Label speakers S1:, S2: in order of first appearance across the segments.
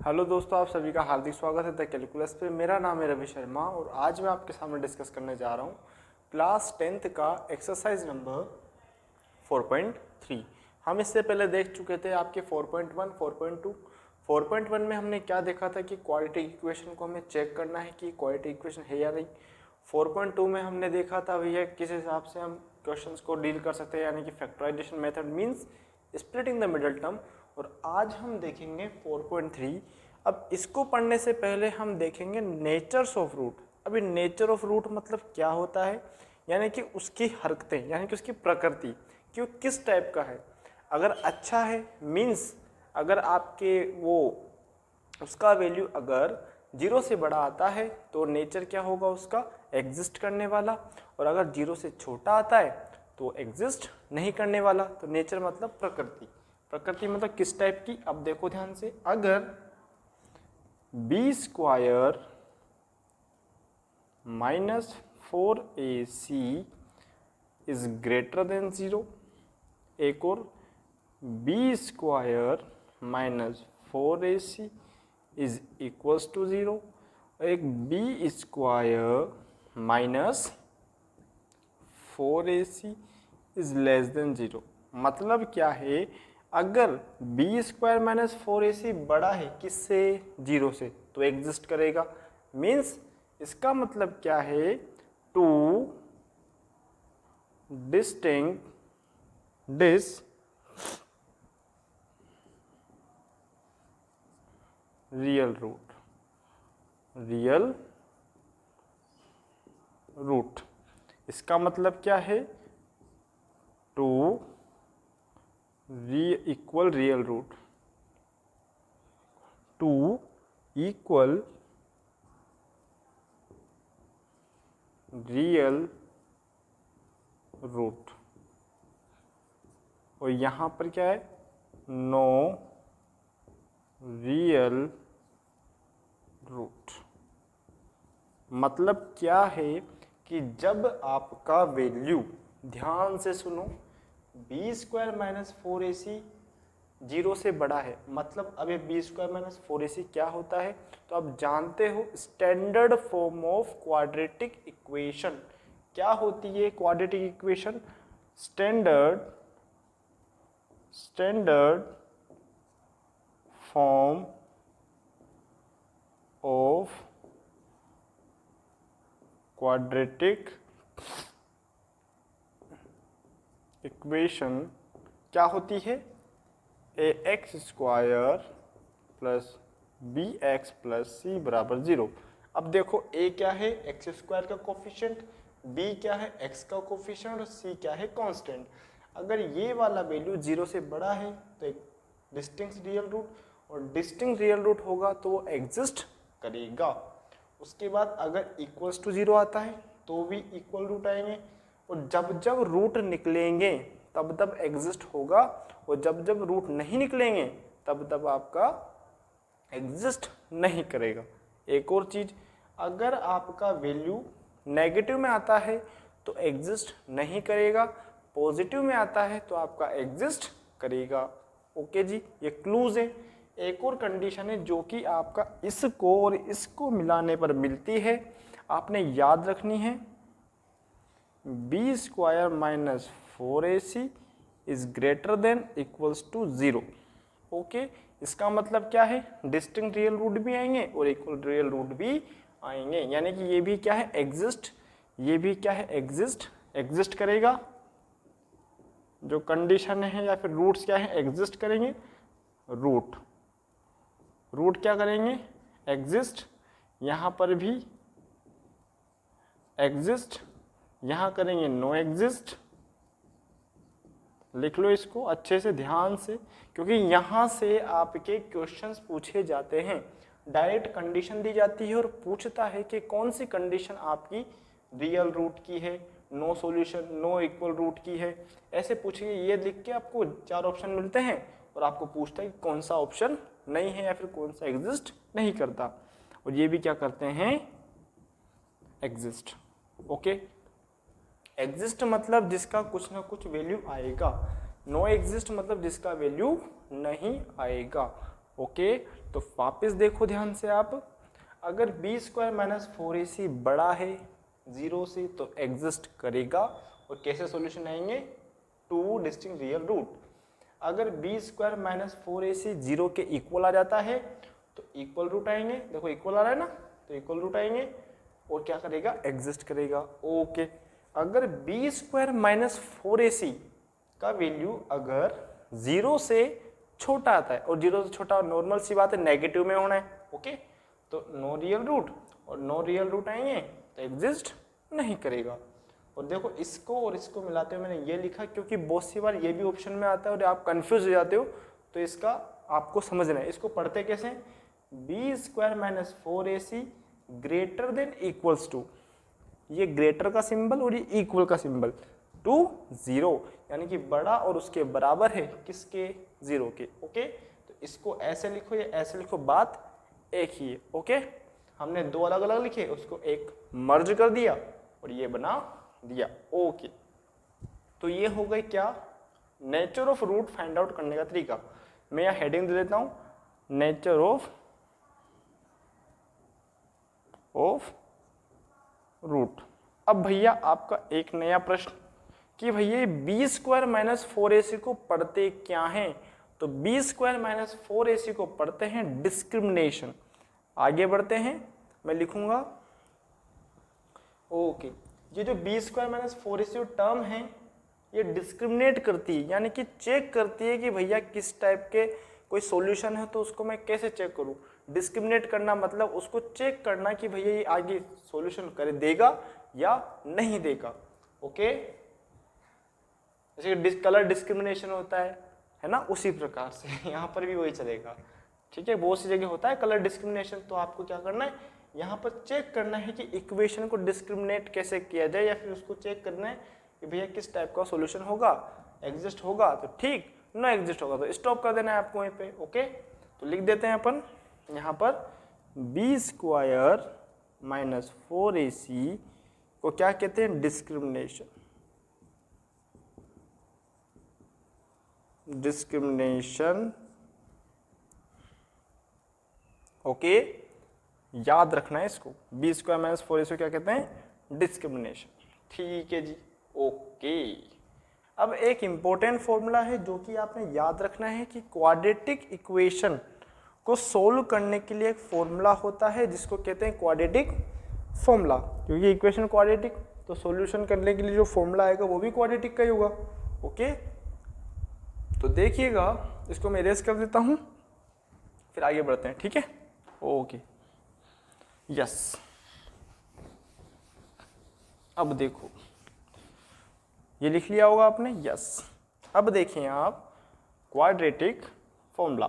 S1: Hello दोस्तों, आप सभी का हार्दिक स्वागत है द कैलकुलस पे। मेरा नाम है रवि शर्मा और आज मैं आपके सामने डिस्कस करने जा रहा हूँ क्लास 10th का एक्सरसाइज नंबर 4.3। हम इससे पहले देख चुके थे आपके 4.1, 4.2। 4.1 में हमने क्या देखा था कि क्वाड्रेटिक इक्वेशन को हमें चेक करना है कि क्वाड्रेटिक इक्वेशन है या नहीं। 4.2 में हमने देखा था भैया किस हिसाब से हम क्वेश्चंस को डील कर सकते हैं, यानी कि factorisation method means splitting the middle term. और आज हम देखेंगे 4.3। अब इसको पढ़ने से पहले हम देखेंगे नेचर्स ऑफ रूट। अभी नेचर ऑफ रूट मतलब क्या होता है, यानी कि उसकी हरकतें, यानी कि उसकी प्रकृति कि वो किस टाइप का है। अगर अच्छा है मीन्स अगर आपके वो उसका वैल्यू अगर 0 से बड़ा आता है तो नेचर क्या होगा उसका, एग्जिस्ट करने वाला। और अगर 0 से छोटा आता है तो एग्जिस्ट नहीं करने वाला। तो नेचर मतलब प्रकृति। प्रकृति मतलब किस टाइप की, अब देखो ध्यान से, अगर b square minus 4ac is greater than 0, एक और b square minus 4ac is equals to 0, एक b square minus 4ac is less than 0। मतलब क्या है, अगर बी स्क्वायर माइनस 4ac बड़ा है किससे, 0 से, तो एग्जिस्ट करेगा। मीन्स इसका मतलब क्या है, टू डिस्टिंक्ट रियल रूट। इसका मतलब क्या है, two equal real root, two equal real root. और यहां पर क्या है, नो रियल रूट। मतलब क्या है कि जब आपका वैल्यू, ध्यान से सुनो, बी स्क्वायर माइनस 4ac 0 से बड़ा है, मतलब अब ये बी स्क्वायर माइनस 4ac क्या होता है, तो आप जानते हो standard form of quadratic equation. क्या होती है quadratic equation, standard form of quadratic equation क्या होती है, A X square plus B X plus C बराबर 0। अब देखो ए क्या है, एक्स स्क्वायर का कोफिशिएंट, बी क्या है, एक्स का कोफिशिएंट, और सी क्या है, कांस्टेंट। अगर ये वाला वैल्यू 0 से बड़ा है तो एक डिस्टिंक्ट रियल रूट, और डिस्टिंक्ट रियल रूट होगा तो वो एग्जिस्ट करेगा। उसके बाद अगर इक्वल्स टू 0 आता है तो भी इक्वल रूट आएंगे, और जब जब रूट निकलेंगे तब तब एग्जिस्ट होगा, और जब जब रूट नहीं निकलेंगे तब तब आपका एग्जिस्ट नहीं करेगा। एक और चीज, अगर आपका वैल्यू नेगेटिव में आता है तो एग्जिस्ट नहीं करेगा, पॉजिटिव में आता है तो आपका एग्जिस्ट करेगा। ओके जी, ये क्लूज है। एक और कंडीशन है जो कि आपका इसको और इसको मिलाने पर मिलती है, आपने याद रखनी है, b square minus 4ac is greater than equals to 0। Okay, इसका मतलब क्या है, डिस्टिंक्ट रियल रूट भी आएंगे और इक्वल रियल रूट भी आएंगे, यानी कि ये भी क्या है, एग्जिस्ट, ये भी क्या है, एग्जिस्ट करेगा। जो कंडीशन है या फिर रूट्स क्या है, एग्जिस्ट करेंगे, रूट क्या करेंगे, एग्जिस्ट, यहां पर भी एग्जिस्ट, यहां करेंगे नो एग्जिस्ट। लिख लो इसको अच्छे से ध्यान से, क्योंकि यहां से आपके क्वेश्चंस पूछे जाते हैं। डायरेक्ट कंडीशन दी जाती है और पूछता है कि कौन सी कंडीशन आपकी रियल रूट की है, no solution, no equal root की है, ऐसे पूछेंगे। ये लिख के आपको 4 ऑप्शन मिलते हैं और आपको पूछता है कि कौन सा ऑप्शन नहीं है या फिर कौन सा एग्जिस्ट नहीं करता, और ये भी क्या करते हैं, एग्जिस्ट। ओके, एग्जिस्ट मतलब जिसका कुछ ना कुछ वैल्यू आएगा, नो एग्जिस्ट मतलब जिसका वैल्यू नहीं आएगा। ओके, तो वापस देखो ध्यान से आप, अगर बी स्क्वायर माइनस 4ac बड़ा है 0 से तो एग्जिस्ट करेगा, और कैसे सॉल्यूशन आएंगे, टू डिस्टिंक्ट रियल रूट। अगर बी स्क्वायर माइनस 4ac 0 के इक्वल आ जाता है तो इक्वल रूट आएंगे, देखो इक्वल आ रहा है ना, तो इक्वल रूट आएंगे और क्या करेगा, एग्जिस्ट करेगा। ओके, अगर बी स्क्वायर माइनस 4ac का वैल्यू अगर 0 से छोटा आता है, और 0 से छोटा नॉर्मल सी बात है, नेगेटिव में होना है, ओके, तो नो रियल रूट, और नो रियल रूट आएंगे तो एग्जिस्ट नहीं करेगा। और देखो इसको और इसको मिलाते हुए मैंने ये लिखा क्योंकि बहुत सी बार ये भी ऑप्शन में आता है और आप कंफ्यूज हो जाते हो, तो इसका आपको समझना है। इसको पढ़ते कैसे, b square minus 4ac greater than equals to, ये ग्रेटर का सिंबल और ये इक्वल का सिंबल, टू 0, यानी कि बड़ा और उसके बराबर है किसके, 0 के। ओके, तो इसको ऐसे लिखो या ऐसे लिखो, बात एक ही है। ओके, हमने दो अलग अलग लिखे, उसको एक मर्ज कर दिया और ये बना दिया। ओके, तो ये हो गई क्या, nature of root find out करने का तरीका। मैं यहाँ हेडिंग दे देता हूं, नेचर ऑफ रूट। अब भैया आपका एक नया प्रश्न कि भैया बी स्क्वायर माइनस 4ac को पढ़ते क्या हैं, तो बी स्क्वायर माइनस 4ac को पढ़ते हैं डिस्क्रिमिनेशन। आगे बढ़ते हैं, मैं लिखूंगा। ओके, ये जो B square minus 4ac term है ये डिस्क्रिमिनेट करती है, यानी कि चेक करती है कि भैया किस टाइप के कोई सॉल्यूशन है तो उसको मैं कैसे चेक करूं। डिस्क्रिमिनेट करना मतलब उसको चेक करना कि भैया ये आगे सॉल्यूशन कर देगा या नहीं देगा। ओके, जैसे कलर डिस्क्रिमिनेशन होता है ना, उसी प्रकार से यहाँ पर भी वही चलेगा। ठीक है, बहुत सी जगह होता है कलर डिस्क्रिमिनेशन, तो आपको क्या करना है, यहाँ पर चेक करना है कि इक्वेशन को डिस्क्रिमिनेट कैसे किया जाए, या फिर उसको चेक करना है कि भैया किस टाइप का सॉल्यूशन होगा, एग्जिस्ट होगा तो ठीक, नो एग्जिस्ट होगा तो स्टॉप कर देना है आपको वहीं पे। ओके, तो लिख देते हैं अपन यहाँ पर, बी स्क्वायर माइनस 4ac को क्या कहते हैं, डिस्क्रिमिनेशन। डिस्क्रिमिनेशन, ओके, याद रखना है इसको, बी स्क्वायर माइनस 4ac क्या कहते हैं, डिस्क्रिमिनेशन। ठीक है जी, ओके। अब एक इंपॉर्टेंट फॉर्मूला है जो कि आपने याद रखना है कि क्वाड्रेटिक इक्वेशन को सोल्व करने के लिए एक फॉर्मूला होता है जिसको कहते हैं क्वाड्रेटिक फॉर्मूला। क्योंकि इक्वेशन क्वाड्रेटिक, तो सॉल्यूशन करने के लिए जो फॉर्मूला आएगा वो भी क्वाड्रेटिक का ही होगा। ओके, तो देखिएगा, इसको मैं इरेज कर देता हूं, फिर आगे बढ़ते हैं। ठीक है, ओके, यस। अब देखो, ये लिख लिया होगा आपने, यस। अब देखिए आप क्वाड्रेटिक फॉर्मूला।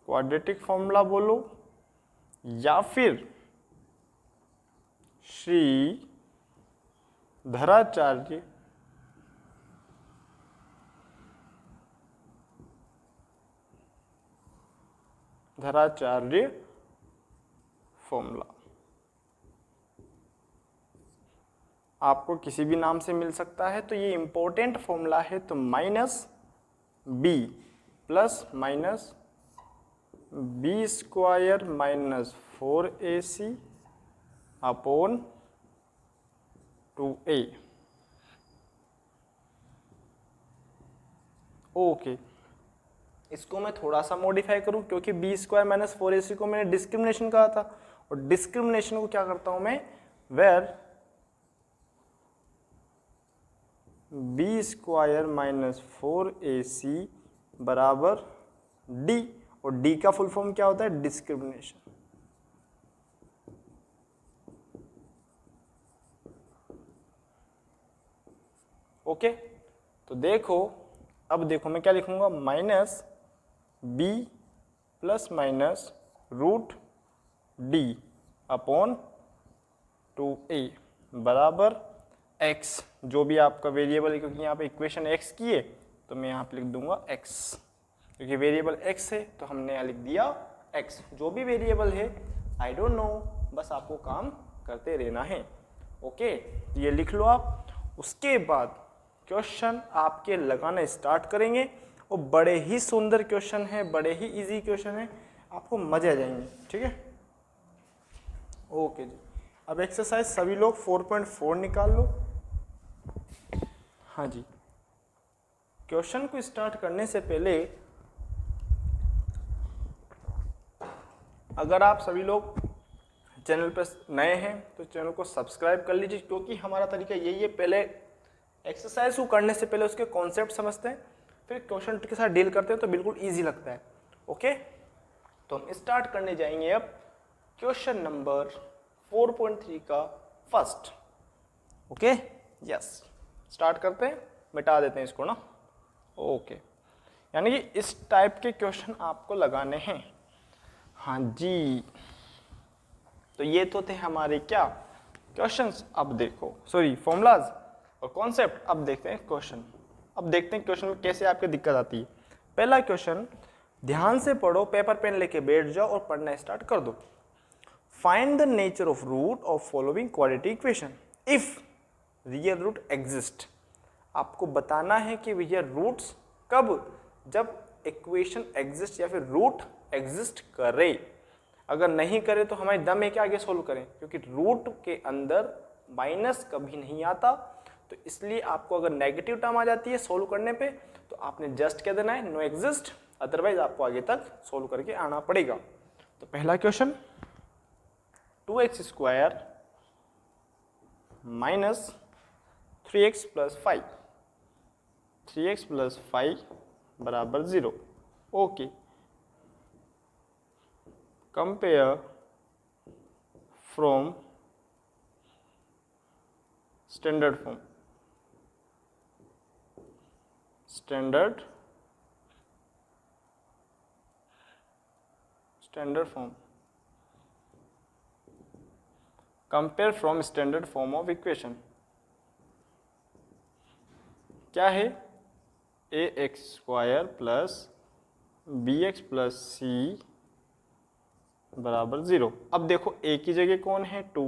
S1: क्वाड्रेटिक फॉर्मूला बोलो या फिर श्री धराचार्य फॉर्मूला, आपको किसी भी नाम से मिल सकता है। तो ये इंपॉर्टेंट फॉर्मूला है, तो minus b plus minus b square minus 4ac upon 2a। Okay, इसको मैं थोड़ा सा मॉडिफाई करूं क्योंकि बी स्क्वायर माइनस 4ac को मैंने डिस्क्रिमिनेशन कहा था, और डिस्क्रिमिनेशन को क्या करता हूं मैं, where B square minus 4ac बराबर डी, और डी का फुल फॉर्म क्या होता है, डिस्क्रिमिनेशन। ओके, तो देखो, अब देखो मैं क्या लिखूंगा, minus b plus minus root d upon 2a बराबर x, जो भी आपका वेरिएबल है, क्योंकि यहाँ पे इक्वेशन x की है तो मैं यहाँ पे लिख दूंगा x, क्योंकि वेरिएबल x है तो हमने यहाँ लिख दिया x। जो भी वेरिएबल है, आई डोंट नो, बस आपको काम करते रहना है। ओके, ये लिख लो आप। उसके बाद क्वेश्चन आपके लगाना स्टार्ट करेंगे और बड़े ही सुंदर क्वेश्चन है, बड़े ही इजी क्वेश्चन है, आपको मजे आ जाएंगे। ठीक है, ओके जी। अब एक्सरसाइज सभी लोग 4.4 निकाल लो। हाँ जी, क्वेश्चन को स्टार्ट करने से पहले अगर आप सभी लोग चैनल पर नए हैं तो चैनल को सब्सक्राइब कर लीजिए, क्योंकि हमारा तरीका यही है, पहले एक्सरसाइज को करने से पहले उसके कॉन्सेप्ट समझते हैं, फिर क्वेश्चन के साथ डील करते हैं तो बिल्कुल इजी लगता है। ओके, तो हम स्टार्ट करने जाएंगे अब क्वेश्चन नंबर 4.3 का फर्स्ट। ओके, यस, स्टार्ट करते हैं, मिटा देते हैं इसको ना। ओके, यानी कि इस टाइप के क्वेश्चन आपको लगाने हैं। हाँ जी, तो ये तो थे हमारे क्या क्वेश्चंस। अब देखो, सॉरी, फॉर्मूलाज और कॉन्सेप्ट। अब देखते हैं क्वेश्चन। अब देखते हैं क्वेश्चन में कैसे आपके दिक्कत आती है। पहला क्वेश्चन, ध्यान से पढ़ो, पेपर पेन लेके बैठ जाओ और पढ़ना स्टार्ट कर दो। Find the nature of root of following quadratic equation if real root exist. आपको बताना है कि भैया रूट्स कब, जब इक्वेशन एग्जिस्ट या फिर रूट एग्जिस्ट करे। अगर नहीं करे तो हमारी दम है कि आगे सोल्व करें, क्योंकि रूट के अंदर माइनस कभी नहीं आता, तो इसलिए आपको अगर नेगेटिव टर्म आ जाती है सोल्व करने पे तो आपने जस्ट कह देना है नो एग्जिस्ट, अदरवाइज आपको आगे तक सोल्व करके आना पड़ेगा। तो पहला question, 2x² minus 3x plus 5, 3x plus 5 बराबर 0। Okay, compare from standard form, standard form, compare from standard form of equation. क्या है, ax² plus bx plus c बराबर 0। अब देखो, a की जगह कौन है 2,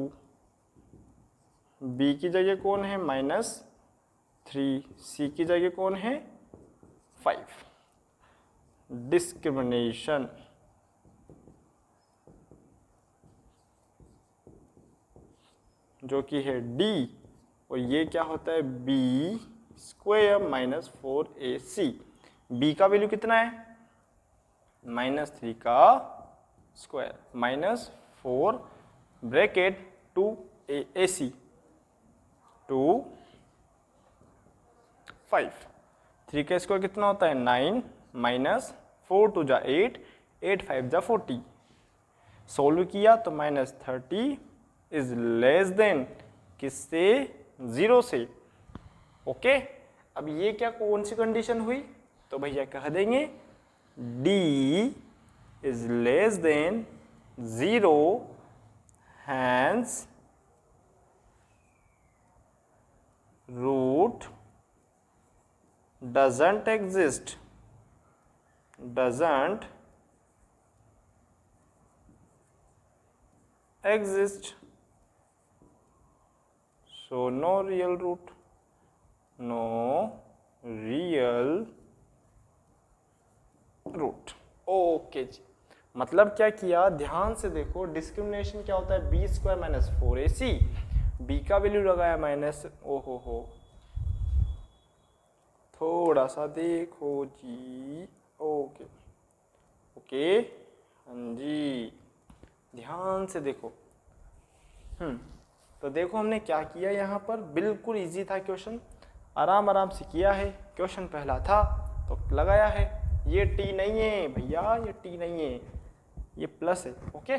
S1: b की जगह कौन है -3, c की जगह कौन है 5। डिस्क्रिमिनेशन, जो कि है d, और ये क्या होता है b² माइनस 4ac। b का वैल्यू कितना है -3 का स्क्वायर माइनस 4 ब्रैकेट 2ac 2 5। 3 का स्क्वायर कितना होता है 9 माइनस 4 2 जा 8, 8 5 जा 40। सोल्व किया तो -30 इज लेस देन किससे, 0 से। ओके, अब ये क्या कौन सी कंडीशन हुई, तो भैया कह देंगे d is less than 0, hence root doesn't exist, so no real root, okay जी। मतलब क्या किया, ध्यान से देखो, डिस्क्रिमिनेशन क्या होता है b² माइनस 4ac, b का वैल्यू लगाया माइनस, ओहो, थोड़ा सा देखो जी, ओके, हाँ जी, ध्यान से देखो। तो देखो हमने क्या किया, यहाँ पर बिल्कुल इजी था क्वेश्चन, आराम से किया है। क्वेश्चन पहला था तो लगाया है, ये t नहीं है भैया, ये t नहीं है, ये प्लस है। ओके,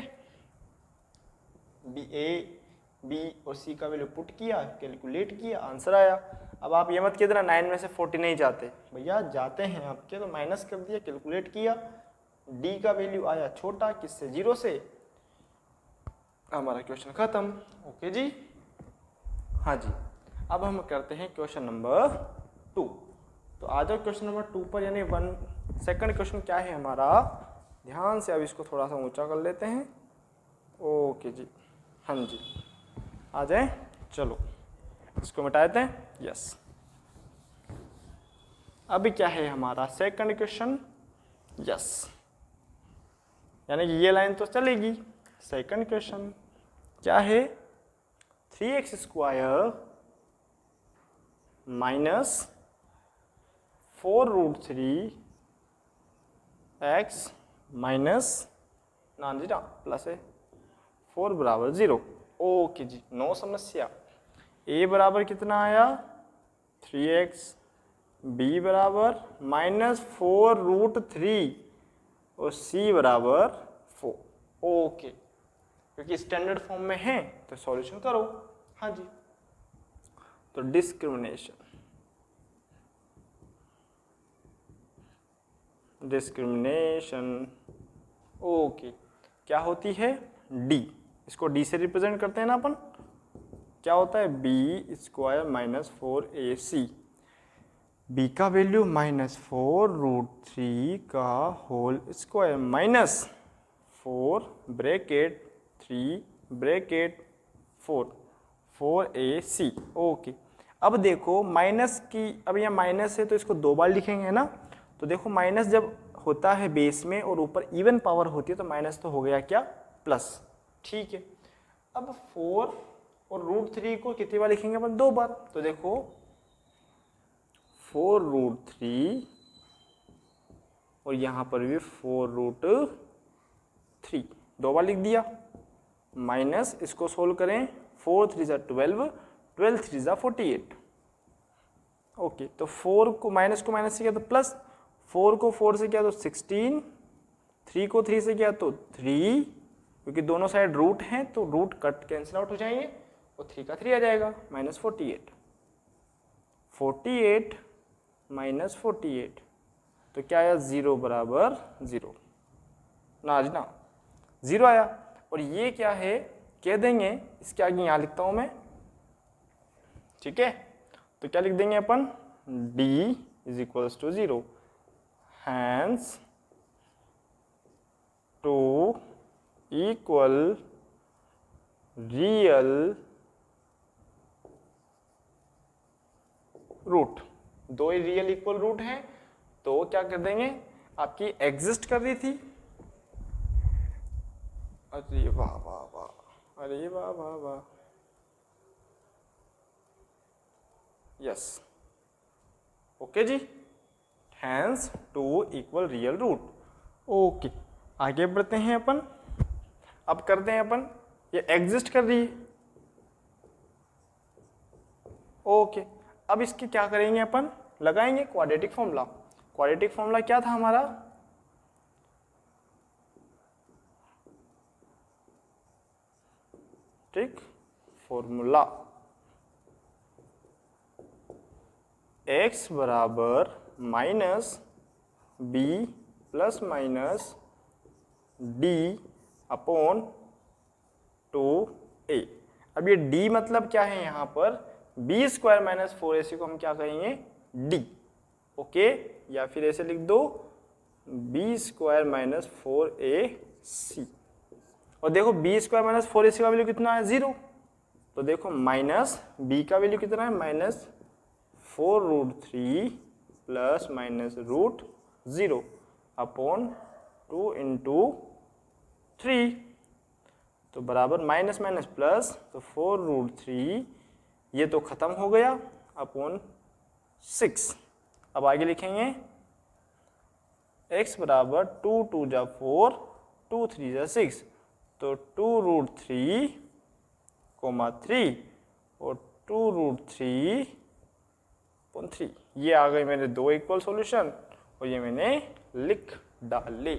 S1: b और c का वैल्यू पुट किया, कैलकुलेट किया, आंसर आया। अब आप ये मत कह देना 9 में से 40 नहीं जाते, भैया जाते हैं आपके, तो माइनस कर दिया, कैलकुलेट किया, d का वैल्यू आया छोटा, किससे 0 से, हमारा क्वेश्चन खत्म। ओके जी, हाँ जी। अब हम करते हैं क्वेश्चन नंबर 2। तो आ जाओ क्वेश्चन नंबर 2 पर, यानी सेकंड क्वेश्चन क्या है हमारा, ध्यान से अब इसको थोड़ा सा ऊंचा कर लेते हैं। ओके जी, हाँ जी, आ जाए, चलो इसको मिटा देते हैं, यस। अभी क्या है हमारा सेकंड क्वेश्चन, यस, यानी कि ये लाइन तो चलेगी। सेकंड क्वेश्चन क्या है, 3x² माइनस 4√3x माइनस ना प्लस है 4 बराबर 0। ओके जी, नो समस्या। a बराबर कितना आया 3x, b बराबर -4√3 और c बराबर 4। ओके, क्योंकि स्टैंडर्ड फॉर्म में है तो सॉल्यूशन करो। हाँ जी, तो डिस्क्रिमिनेशन ओके, क्या होती है d, इसको d से रिप्रेजेंट करते हैं ना अपन। क्या होता है b² माइनस 4ac, b का वैल्यू -4√3 का whole square minus 4 bracket 3 bracket 4ac। Okay, अब देखो माइनस की, अब यहाँ माइनस है तो इसको 2 बार लिखेंगे ना। तो देखो माइनस जब होता है बेस में और ऊपर इवन पावर होती है तो माइनस तो हो गया क्या प्लस, ठीक है। अब 4 और √3 को कितनी बार लिखेंगे अपन 2 बार। तो देखो 4√3 और यहाँ पर भी 4√3 2 बार लिख दिया। माइनस इसको सोल्व करें, 4 3 = 12, 12 3 = 48। ओके, तो 4 को माइनस से किया तो प्लस, 4 को 4 से किया तो 16, 3 को 3 से किया तो 3, क्योंकि दोनों साइड रूट हैं तो रूट कट कैंसिल आउट हो जाएंगे और 3 का 3 आ जाएगा -48। 48 माइनस 48 तो क्या आया 0 बराबर 0 ना, आज ना 0 आया। और ये क्या है कह देंगे, इसके आगे यहाँ लिखता हूँ मैं, ठीक है। तो क्या लिख देंगे अपन, d = 0, hence two equal real root. 2 ही रियल इक्वल रूट हैं तो क्या कर देंगे, आपकी एग्जिस्ट कर रही थी, अरे वाह वाह वाह, अरे वाह वाह वाह, यस, ओके जी, hence 2 equal real root. Okay, आगे बढ़ते हैं अपन। अब करते हैं अपन, ये एग्जिस्ट कर रही है। ओके, अब इसके क्या करेंगे अपन, लगाएंगे क्वाड्रेटिक फॉर्मूला। क्वाड्रेटिक फॉर्मूला क्या था हमारा, ठीक, फॉर्मूला x बराबर -b plus minus d upon 2a। अब ये d मतलब क्या है यहाँ पर, b² - 4ac को हम क्या कहेंगे d, ओके, या फिर ऐसे लिख दो b² - 4ac। और देखो b² - 4ac का वैल्यू कितना है 0, तो देखो माइनस b का वैल्यू कितना है -4√3 प्लस -√0 अपॉन 2 × 3, तो बराबर माइनस माइनस प्लस, तो 4√3 ये तो खत्म हो गया अपॉन 6। अब आगे लिखेंगे x बराबर 2 2 = 4, 2 3 = 6, तो 2√3, 3 और 2√3/3, ये आ गए मेरे 2 इक्वल सॉल्यूशन और ये मैंने लिख डाले।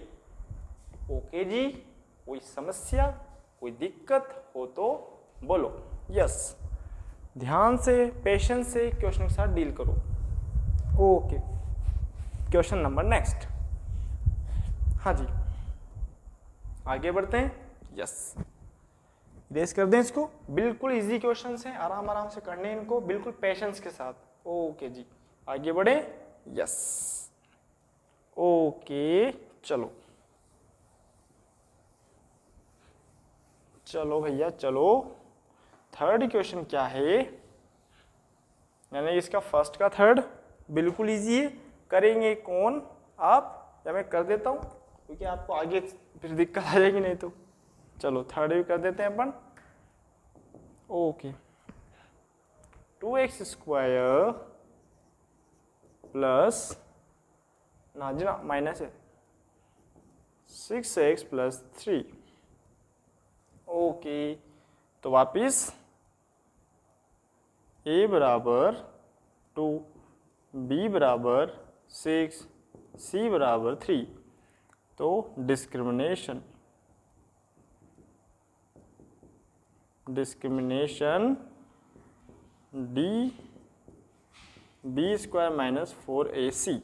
S1: ओके जी, कोई समस्या कोई दिक्कत हो तो बोलो, यस। ध्यान से पेशेंस से क्वेश्चन के साथ डील करो। Okay, question number next. हाँ जी, आगे बढ़ते हैं, यस, रेस कर दें इसको। बिल्कुल इजी क्वेश्चन है, आराम आराम से करने इनको, बिल्कुल पेशेंस के साथ। ओके जी, आगे बढ़े, यस, ओके, चलो चलो भैया चलो, थर्ड इक्वेशन क्या है, यानी इसका फर्स्ट का थर्ड बिल्कुल इजी है। करेंगे कौन, आप या मैं कर देता हूँ, क्योंकि आपको आगे फिर दिक्कत आ जाएगी नहीं तो। चलो थर्ड भी कर देते हैं अपन। ओके, 2x स्क्वायर प्लस ना जी ना माइनस है 6x प्लस 3। ओके, तो वापिस a बराबर 2, b बराबर 6, c बराबर 3। तो discrimination d b square minus 4ac,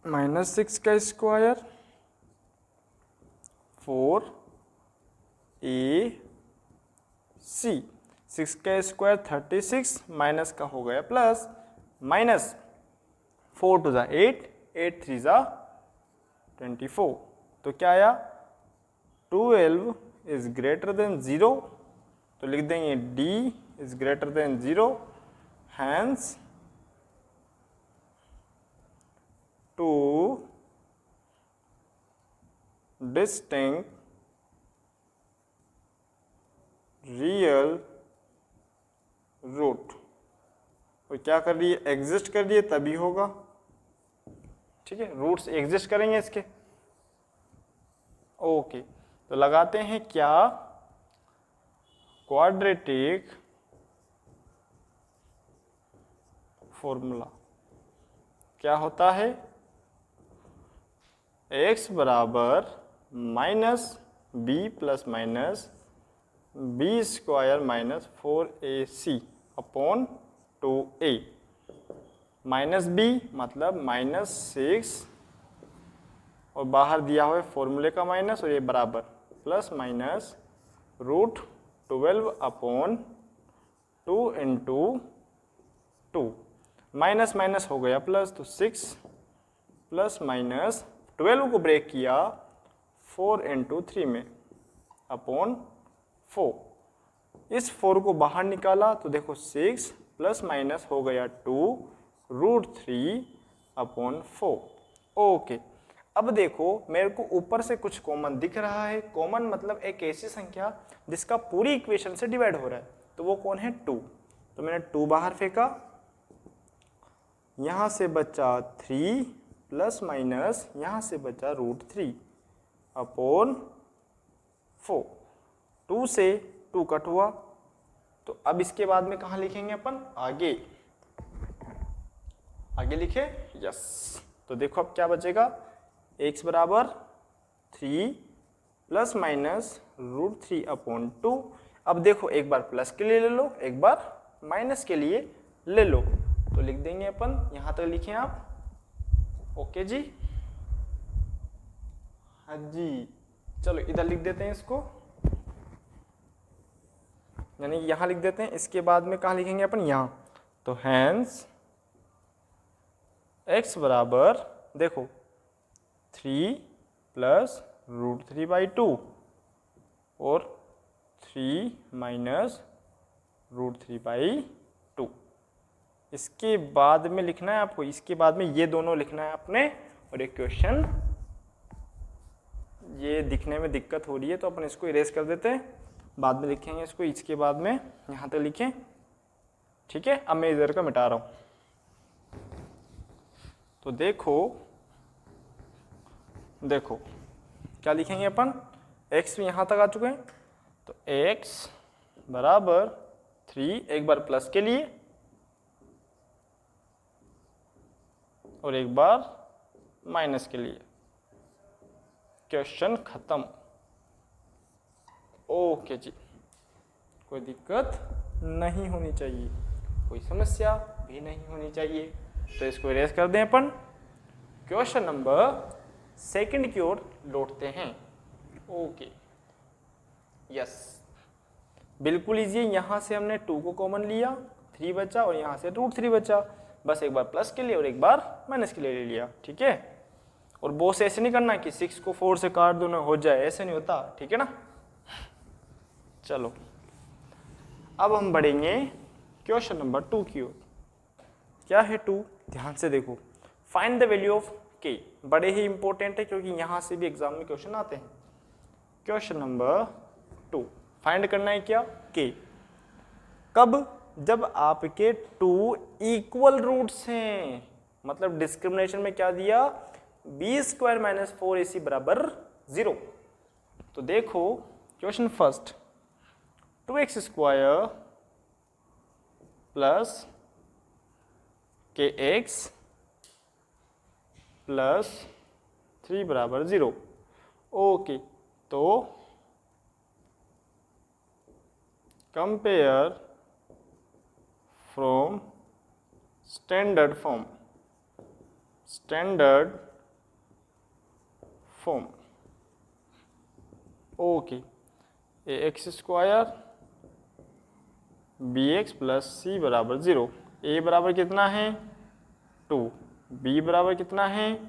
S1: minus 6 का स्क्वायर 4ac, 6 का स्क्वायर 36 माइनस का हो गया प्लस, माइनस 4 टू ज़ा 8, 8 3 ज़ा 24। तो क्या आया, 12 इज ग्रेटर देन 0, तो लिख देंगे d is greater than 0, hence 2 distinct real root. और क्या कर रही है, एग्जिस्ट कर रही है तभी होगा, ठीक है, रूट्स एग्जिस्ट करेंगे इसके। ओके, तो लगाते हैं क्या, क्वाड्रेटिक फॉर्मूला क्या होता है, x बराबर minus b plus minus b square minus 4ac upon 2a, minus b मतलब माइनस 6 और बाहर दिया हुआ है फॉर्मूले का माइनस, और ये बराबर plus minus root 12 upon 2 into 2, minus minus हो गया प्लस, तो 6 प्लस माइनस 12 को ब्रेक किया 4 इंटू 3 में अपॉन 4, इस 4 को बाहर निकाला तो देखो 6 प्लस माइनस हो गया 2 रूट 3 अपॉन 4। ओके, अब देखो मेरे को ऊपर से कुछ कॉमन दिख रहा है, कॉमन मतलब एक ऐसी संख्या जिसका पूरी इक्वेशन से डिवाइड हो रहा है, तो वो कौन है, 2। तो मैंने 2 बाहर फेंका, यहाँ से बचा 3 प्लस माइनस यहाँ से बचा रूट 3 अपॉन 4, 2 से 2 कट हुआ। तो अब इसके बाद में कहाँ लिखेंगे अपन, आगे आगे लिखे, यस। तो देखो अब क्या बचेगा, x बराबर 3 प्लस माइनस रूट 3 अपॉन 2। अब देखो एक बार प्लस के लिए ले लो, एक बार माइनस के लिए ले लो, तो लिख देंगे अपन, यहां तक लिखें आप। ओके जी, हाँ जी, चलो इधर लिख देते हैं इसको, यानी यहां लिख देते हैं, इसके बाद में कहाँ लिखेंगे अपन, यहां। तो हैंस x बराबर देखो 3 प्लस रूट 3/2 और 3 माइनस रूट 3/2। इसके बाद में लिखना है आपको, इसके बाद में ये दोनों लिखना है आपने, और एक क्वेश्चन ये दिखने में दिक्कत हो रही है तो अपन इसको इरेज कर देते हैं, बाद में लिखेंगे इसको, इसके बाद में यहाँ तक लिखें, ठीक है। अब मैं इधर का मिटा रहा हूँ, तो देखो क्या लिखेंगे अपन, x यहाँ तक आ चुके हैं, तो x बराबर 3, एक बार प्लस के लिए और एक बार माइनस के लिए, क्वेश्चन खत्म। ओके जी, कोई दिक्कत नहीं होनी चाहिए, कोई समस्या भी नहीं होनी चाहिए, तो इसको इरेज कर दें अपन। क्वेश्चन नंबर सेकंड की ओर लौटते हैं। ओके, यस, बिल्कुल इजी है, यहाँ से हमने 2 को कॉमन लिया, 3 बचा, और यहाँ से रूट 3 बचा, बस एक बार प्लस के लिए और एक बार माइनस के लिए ले लिया, ठीक है। और बॉस ऐसे नहीं करना कि 6 को 4 से काट दो ना हो जाए, ऐसे नहीं होता, ठीक है ना। चलो अब हम बढ़ेंगे क्वेश्चन नंबर 2 की ओर। क्या है 2? ध्यान से देखो, फाइंड द वैल्यू ऑफ के। बड़े ही इंपॉर्टेंट है क्योंकि यहां से भी एग्जाम में क्वेश्चन आते हैं। क्वेश्चन नंबर 2, फाइंड करना है क्या? के। कब? जब आपके 2 इक्वल रूट्स हैं, मतलब डिस्क्रिमिनेशन में क्या दिया, b² - 4ac बराबर 0। तो देखो question first, 2x² plus kx plus 3 बराबर 0। ओके, तो compare from standard form, okay, ax² bx plus C बराबर 0। a बराबर कितना है 2, b बराबर कितना है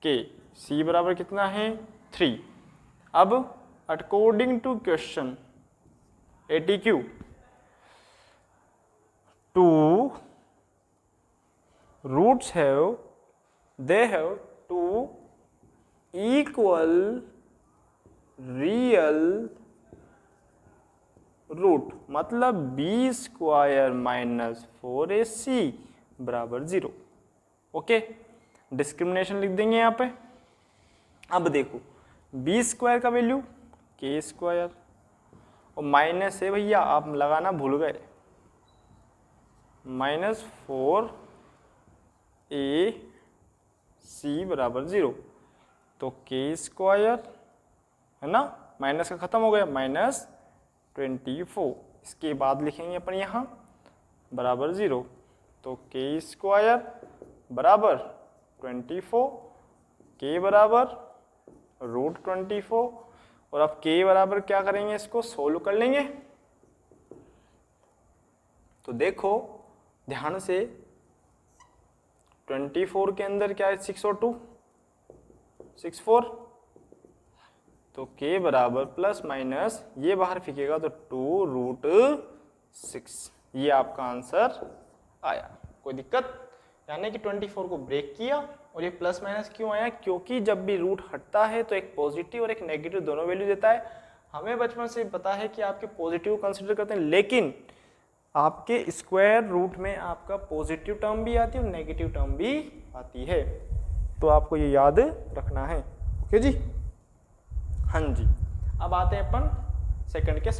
S1: k, c बराबर कितना है 3। अब according to question ATQ, 2 roots have 2 equal real root, मतलब b² - 4ac बराबर 0। ओके, डिस्क्रिमिनेशन लिख देंगे यहाँ पे। अब देखो b² का वैल्यू k², और माइनस है भैया, आप लगाना भूल गए, -4ac बराबर 0। तो k² है ना, माइनस का खत्म हो गया, -24। इसके बाद लिखेंगे अपन यहाँ बराबर 0। तो k² बराबर 24, k बराबर √24। और अब k बराबर क्या करेंगे, इसको सोल्व कर लेंगे। तो देखो ध्यान से, 24 के अंदर क्या है, 6 और 2 64। तो k बराबर प्लस माइनस ये बाहर फेंकेगा तो 2√6, ये आपका आंसर आया। कोई दिक्कत? यानी कि 24 को ब्रेक किया। और ये प्लस माइनस क्यों आया? क्योंकि जब भी रूट हटता है तो एक पॉजिटिव और एक नेगेटिव दोनों वैल्यू देता है। हमें बचपन से पता है कि आपके पॉजिटिव कंसिडर करते हैं, लेकिन आपके स्क्वायर रूट में आपका पॉजिटिव टर्म भी आती है और नेगेटिव टर्म भी आती है, तो आपको ये याद रखना है। ओके जी, हाँ जी। अब आते हैं अपन सेकंड पे।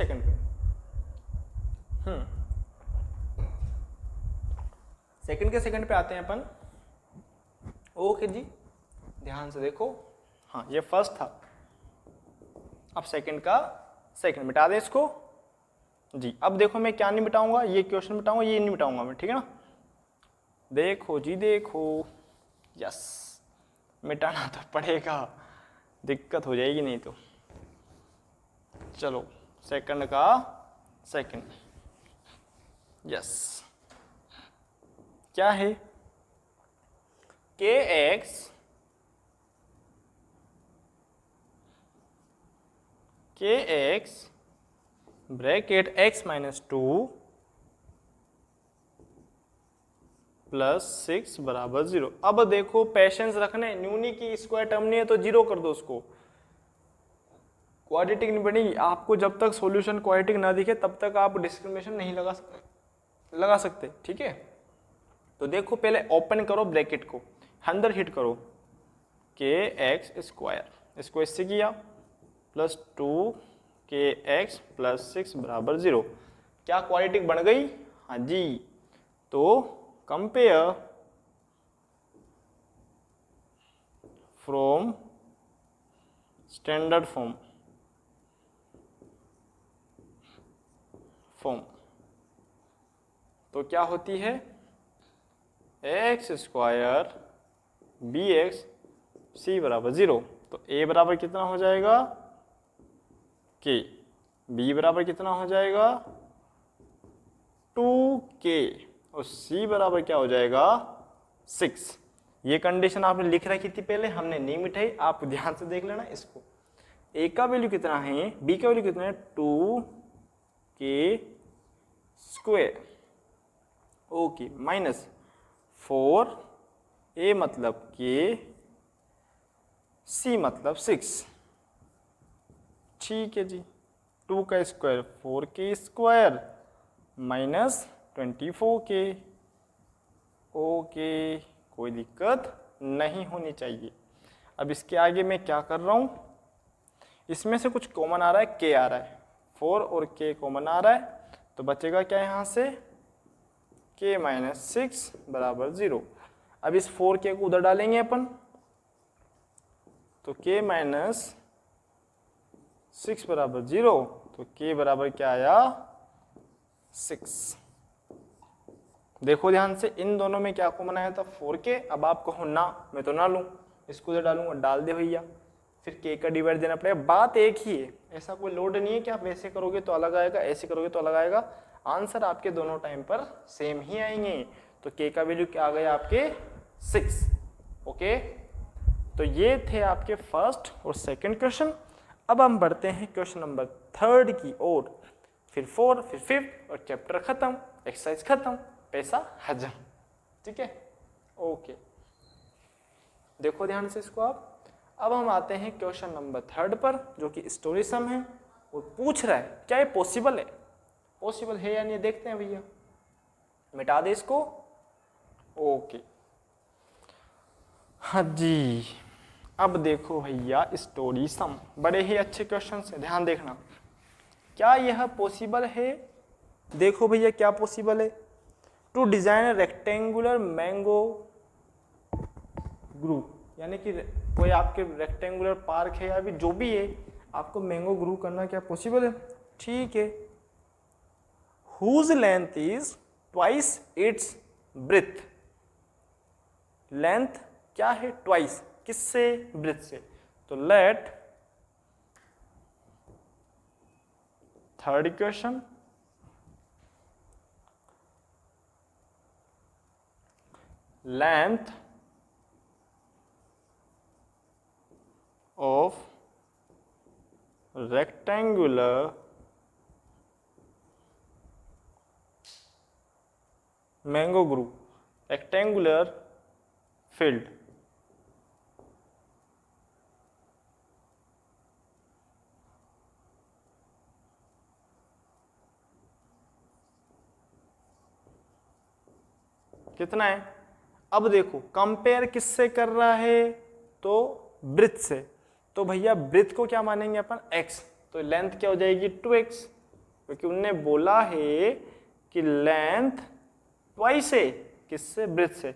S1: सेकंड पे आते हैं अपन। ओके जी, ध्यान से देखो। हाँ, ये फर्स्ट था, अब सेकंड मिटा दें इसको जी। अब देखो मैं क्या नहीं मिटाऊंगा, ये क्वेश्चन मिटाऊंगा, ये नहीं मिटाऊंगा मैं, ठीक है ना। देखो जी देखो, यस, मिटाना तो पड़ेगा, दिक्कत हो जाएगी नहीं तो। चलो सेकंड, यस, क्या है, kx ब्रैकेट x - 2 प्लस 6 बराबर 0। अब देखो पेशेंस रखने, न्यूनी की स्क्वायर टर्म नहीं है तो 0 कर दो उसको, क्वाड्रेटिक नहीं बनेगी। आपको जब तक सॉल्यूशन क्वाड्रेटिक ना दिखे तब तक आप डिस्क्रिमिनेशन नहीं लगा सकते, ठीक है। तो देखो पहले ओपन करो ब्रैकेट को, अंदर हिट करो, kx², इसको इससे किया, प्लस 2kx प्लस 6 बराबर 0। क्या क्वाड्रेटिक बन गई? हाँ जी। तो कंपेयर फ्रॉम स्टैंडर्ड फॉर्म, तो क्या होती है, x² bx c बराबर 0। तो a बराबर कितना हो जाएगा k, b बराबर कितना हो जाएगा 2k, और c बराबर क्या हो जाएगा 6। ये कंडीशन आपने लिख रखी थी पहले, हमने नहीं मिटाई, आप ध्यान से देख लेना इसको। a का वैल्यू कितना है, b का वैल्यू कितना है 2k square, okay, minus 4a मतलब k, c मतलब 6, ठीक है जी। 2 का square 4k square minus 24k, okay, कोई दिक्कत नहीं होनी चाहिए। अब इसके आगे मैं क्या कर रहा हूँ, इसमें से कुछ कॉमन आ रहा है, k आ रहा है, 4 और k कॉमन आ रहा है, तो बचेगा क्या यहाँ से, k माइनस 6 बराबर 0। अब इस 4k को उधर डालेंगे अपन, तो k माइनस 6 बराबर 0, तो k बराबर क्या आया, 6। देखो ध्यान से, इन दोनों में क्या कॉमन आया था, 4k। अब आप कहो ना मैं तो ना लूँ, इसको उधर डालूंगा, डाल दे भैया, फिर k का डिवाइड देना पड़ेगा। बात एक ही है, ऐसा कोई लोड नहीं है कि आप वैसे करोगे तो अलग आएगा, ऐसे करोगे तो अलग आएगा, आंसर आपके दोनों टाइम पर सेम ही आएंगे। तो k का वैल्यू क्या आ गया आपके 6, ओके। तो ये थे आपके फर्स्ट और सेकंड क्वेश्चन। अब हम बढ़ते हैं क्वेश्चन नंबर 3 की ओर, फिर 4, फिर 5 और चैप्टर खत्म, एक्सरसाइज खत्म, पैसा हजम, ठीक है, ओके। देखो ध्यान से इसको आप। अब हम आते हैं क्वेश्चन नंबर 3 पर, जो कि स्टोरी सम है, और पूछ रहा है क्या ये पॉसिबल है, पॉसिबल है या नहीं, देखते हैं भैया। मिटा दे इसको, ओके, हाँ जी। अब देखो भैया, स्टोरी सम बड़े ही अच्छे क्वेश्चन है, ध्यान देखना। क्या यह पॉसिबल है, देखो भैया क्या पॉसिबल है, to design a rectangular mango group, यानी कि कोई आपके रेक्टेंगुलर पार्क है या भी जो भी है, आपको मैंगो ग्रू करना क्या पॉसिबल है, ठीक है। Whose length is twice its breadth, length क्या है, ट्वाइस, किससे, ब्रेथ से। तो let third question, length of rectangular mango group, rectangular field, कितना है। अब देखो कंपेयर किससे कर रहा है, तो ब्रेथ से, तो भैया ब्रेथ को क्या मानेंगे अपन, x, तो लेंथ क्या हो जाएगी 2x, क्योंकि उनने बोला है कि लेंथ ट्वाइस है, किससे, ब्रेथ से,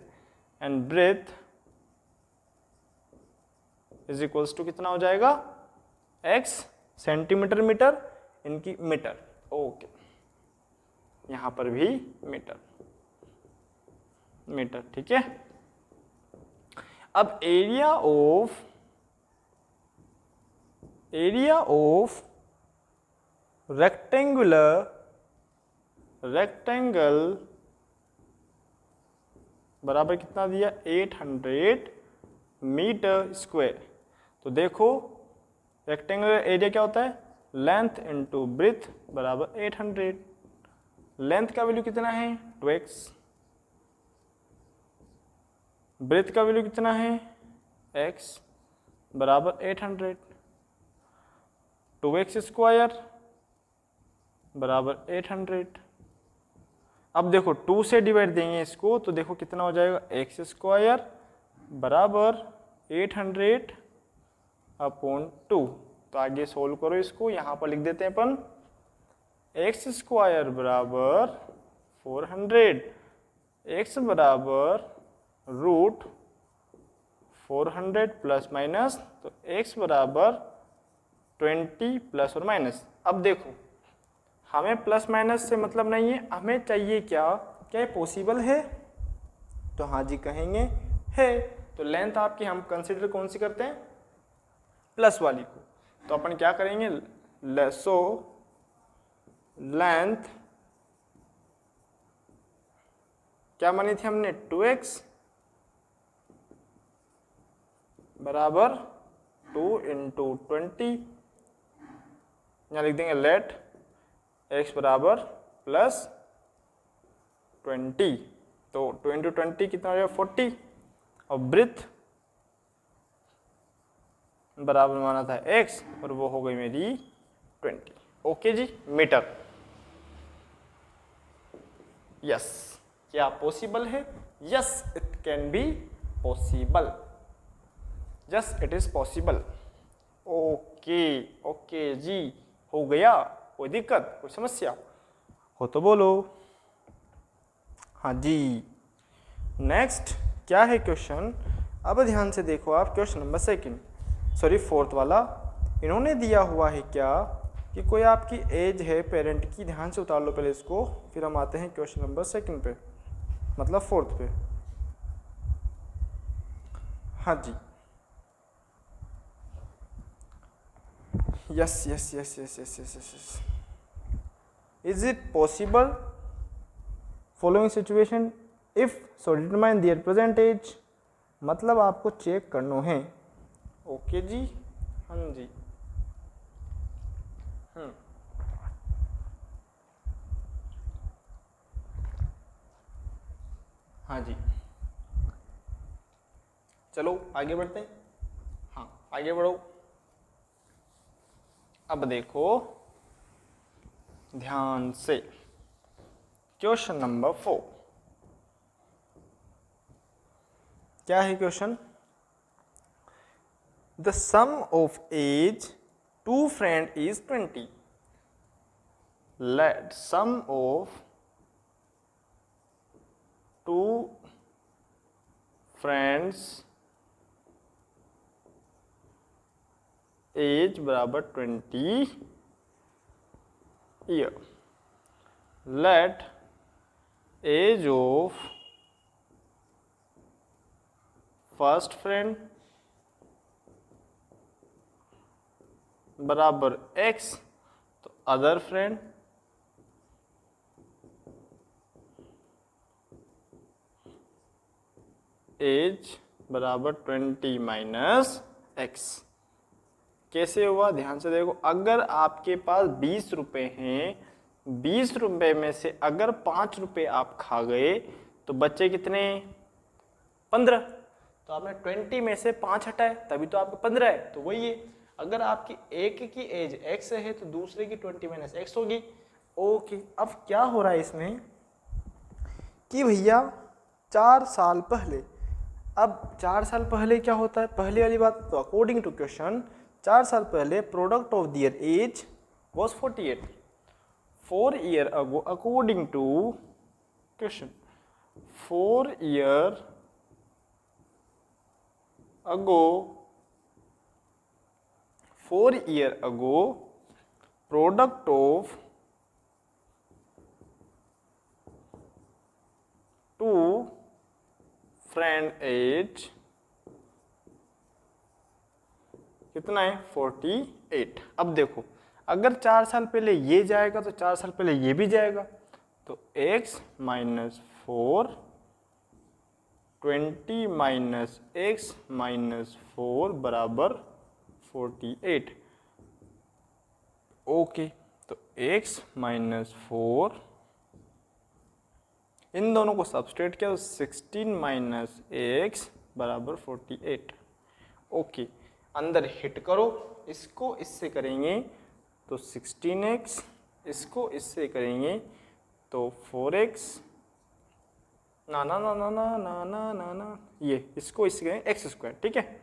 S1: and breadth is equals to कितना हो जाएगा, x सेंटीमीटर मीटर, इनकी मीटर, ओके, यहां पर भी मीटर, मीटर, ठीक है। अब एरिया ऑफ रेक्टेंगल बराबर कितना दिया, 800 मीटर स्क्वायर। तो देखो रेक्टेंगुलर एरिया क्या होता है, लेंथ इंटू ब्रेथ बराबर 800, लेंथ का वैल्यू कितना है 2x, ब्रेथ का वैल्यू कितना है x बराबर 800, 2x स्क्वायर बराबर 800। अब देखो 2 से डिवाइड देंगे इसको, तो देखो कितना हो जाएगा, x स्क्वायर बराबर 800 अपॉन 2। तो आगे सोल्व करो इसको, यहाँ पर लिख देते हैं अपन, x स्क्वायर बराबर 400, x बराबर रूट 400 प्लस माइनस, तो x बराबर 20 प्लस और माइनस। अब देखो हमें प्लस माइनस से मतलब नहीं है, हमें चाहिए क्या, क्या ये पॉसिबल है, तो हाँ जी कहेंगे है। तो लेंथ आपकी हम कंसीडर कौन सी करते हैं, प्लस वाली को, तो अपन क्या करेंगे, सो लेंथ क्या मानी थी हमने, 2x बराबर 2 इंटू 20, यहाँ लिख देंगे लेट x बराबर प्लस 20, तो 2 इंटू 20 कितना हो जाएगा 40, और ब्रेथ बराबर माना था x और वो हो गई मेरी 20। ओके जी, मीटर। यस, क्या पॉसिबल है? Yes, it can be possible. Yes, it is possible. Okay okay जी, हो गया? कोई दिक्कत, कोई समस्या हो तो बोलो। हाँ जी, नेक्स्ट क्या है क्वेश्चन? अब ध्यान से देखो आप, question number second, sorry fourth वाला। इन्होंने दिया हुआ है क्या कि कोई आपकी एज है पेरेंट की, ध्यान से उतार लो पहले इसको, फिर हम आते हैं क्वेश्चन नंबर सेकंड पे, मतलब फोर्थ पे। हाँ जी, yes yes yes yes yes yes yes, is it possible following situation if so determine their present age, मतलब आपको चेक करना है। ओके जी, हाँ जी, हाँ जी, चलो आगे बढ़ते हैं। हाँ, आगे बढ़ो। अब देखो ध्यान से, क्वेश्चन नंबर 4 क्या है question? The sum of age two friend is 20। Let sum of two friends age बराबर 20 year. Let age of first friend बराबर x, तो अदर फ्रेंड एज बराबर 20 माइनस x। कैसे हुआ? ध्यान से देखो, अगर आपके पास 20 रुपए हैं, 20 रुपए में से अगर 5 रुपए आप खा गए तो बच्चे कितने? 15। तो आपने 20 में से 5 हटाए, तभी तो आपके 15 है, तो वही है। अगर आपकी एक की एज x है तो दूसरे की 20 माइनस x होगी। ओके, अब क्या हो रहा है इसमें कि भैया 4 साल पहले, अब 4 साल पहले क्या होता है? पहले वाली बात, तो अकॉर्डिंग टू क्वेश्चन 4 साल पहले product of their age was 48। 4 year ago according to question, 4 year ago 4 year ago product of two friend age कितना है? 48। अब देखो, अगर 4 साल पहले ये जाएगा तो 4 साल पहले ये भी जाएगा, तो x minus 4, 20 minus x minus 4 बराबर 48। ओके, तो x माइनस 4, इन दोनों को सब्सट्रेट किया तो 16 माइनस x बराबर 48। ओके, अंदर हिट करो, इसको इससे करेंगे तो 16x, इसको इससे करेंगे तो 4x, ना ना ना ना ना ना ना ना ना, ये इसको इससे करेंगे एक्स स्क्वायर, ठीक है,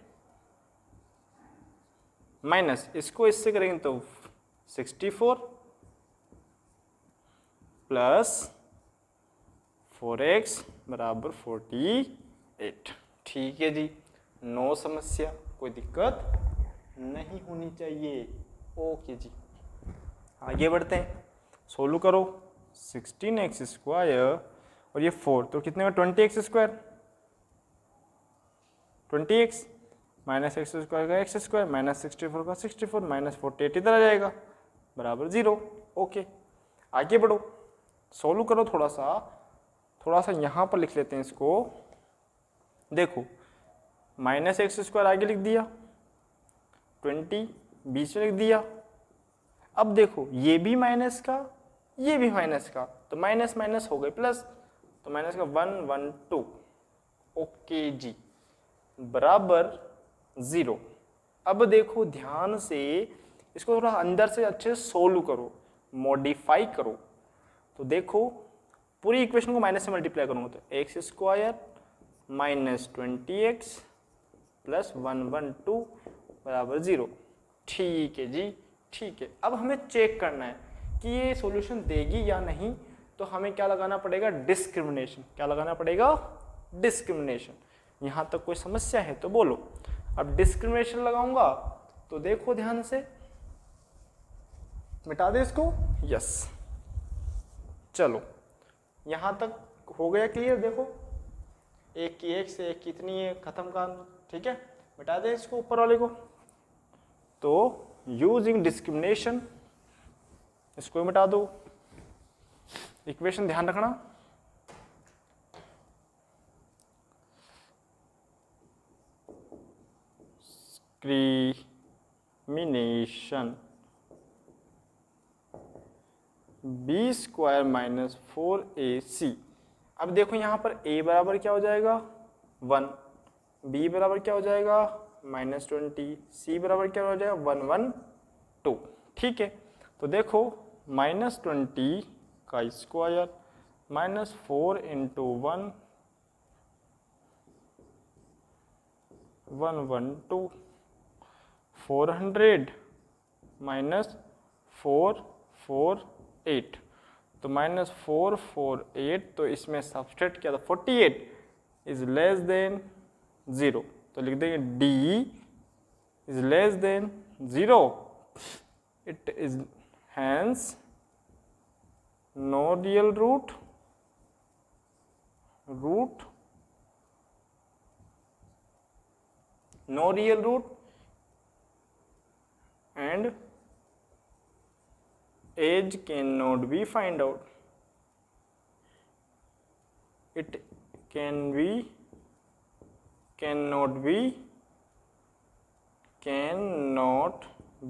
S1: माइनस इसको इससे करेंगे तो 64 प्लस 4x बराबर 48। ठीक है जी, नो समस्या, कोई दिक्कत नहीं होनी चाहिए। ओके जी, आगे बढ़ते हैं, सोल्व करो। 16x स्क्वायर और ये 4, तो कितने में 20x square, 20x minus x square का एक्स स्क्वायर माइनस 64 का 64 माइनस 48 इधर आ जाएगा बराबर 0। ओके, आगे बढ़ो, सोल्व करो। थोड़ा सा यहाँ पर लिख लेते हैं इसको। देखो, माइनस एक्स स्क्वायर आगे लिख दिया, 20 बीच में लिख दिया। अब देखो, ये भी माइनस का, ये भी माइनस का, तो माइनस माइनस हो गए प्लस, तो माइनस का 112 ओके जी बराबर 0। अब देखो ध्यान से इसको थोड़ा अंदर से अच्छे से सोल्व करो, मॉडिफाई करो। तो देखो पूरी इक्वेशन को माइनस से मल्टीप्लाई करूंगा तो x square minus 20x plus 112 बराबर 0। ठीक है जी, ठीक है। अब हमें चेक करना है कि ये सॉल्यूशन देगी या नहीं, तो हमें क्या लगाना पड़ेगा, डिस्क्रिमिनेशन। क्या लगाना पड़ेगा, डिस्क्रिमिनेशन। यहां तक कोई समस्या है तो बोलो। अब डिस्क्रिमिनेशन लगाऊंगा तो देखो ध्यान से, मिटा दे इसको, यस। चलो यहां तक हो गया क्लियर। देखो एक की एक से एक कितनी है, खत्म का, ठीक है। मिटा दे इसको ऊपर वाले को। तो यूजिंग डिस्क्रिमिनेशन इसको मिटा दो। इक्वेशन ध्यान रखना, discrimination B square minus 4ac। अब देखो यहां पर a बराबर क्या हो जाएगा 1, b बराबर क्या हो जाएगा -20, c बराबर क्या हो जाएगा 112। ठीक है, तो देखो -20 का स्क्वायर -4 इंटू 1 112 400 -448 तो -448, तो इसमें सब्सट्रैक्ट किया था 48 इज लेस देन 0, तो लिख देंगे d is less than 0, it is hence no real root no real root and age cannot be find out. It cannot